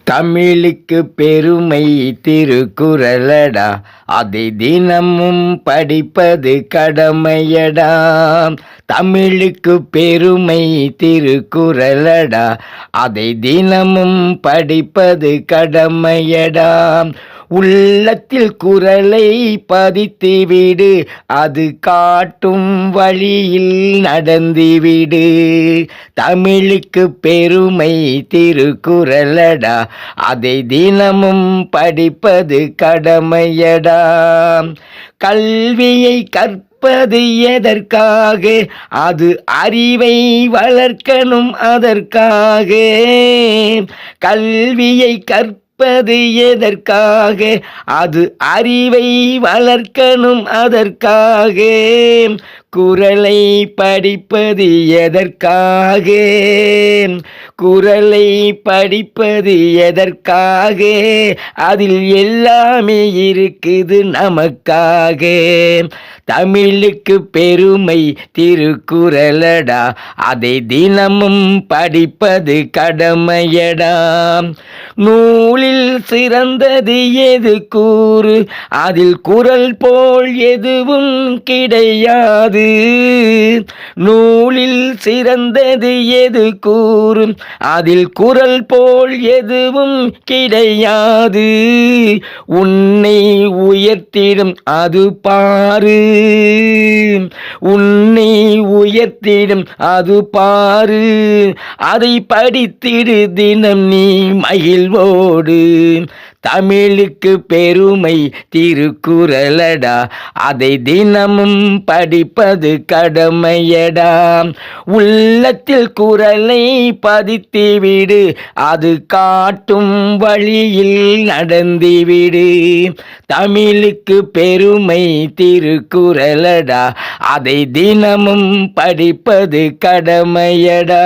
தமிழுக்கு பெருமை திருக்குறளடா, அதை தினமும் படிப்பது கடமையடா. தமிழுக்கு பெருமை திருக்குறளடா, அதை தினமும் படிப்பது கடமையடா. உள்ளத்தில் குறளை பதித்துவிடு, அது காட்டும் வழியில் நடந்துவிடு. தமிழுக்கு பெருமை திருக்குறளடா, அதை தினமும் படிப்பது கடமையடா. கல்வியை கற்பது எதற்காக? அது அறிவை வளர்க்கணும் அதற்காக. கல்வியை கற்பது எதற்காக? அது அறிவை வளர்க்கணும் அதற்காக. குறளை படிப்பது எதற்காக? குறளை படிப்பது எதற்காக? அதில் எல்லாமே இருக்குது நமக்காக. தமிழுக்கு பெருமை திருக்குறளடா, அதை தினமும் படிப்பது கடமையடா. நூலில் சிறந்தது எது கூறு? அதில் குறள் போல் எதுவும் கிடையாது. நூலில் சிறந்தது எது கூறு? அதில் குறள் போல் எதுவும் கிடையாது. உன்னை உயர்த்திடும் அது பாரு, உன்னை உயர்த்திடும் அது பாரு. அதை படித்திடு தினம் நீ மகிழ்வோடு. தமிழுக்கு பெருமை திருக்குறளடா, அதை தினமும் படிப்பது கடமையடா. உள்ளத்தில் குறளை பதித்துவிடு, அது காட்டும் வழியில் நடந்துவிடு. தமிழுக்கு பெருமை திருக்குறளடா, அதை தினமும் படிப்பது கடமையடா.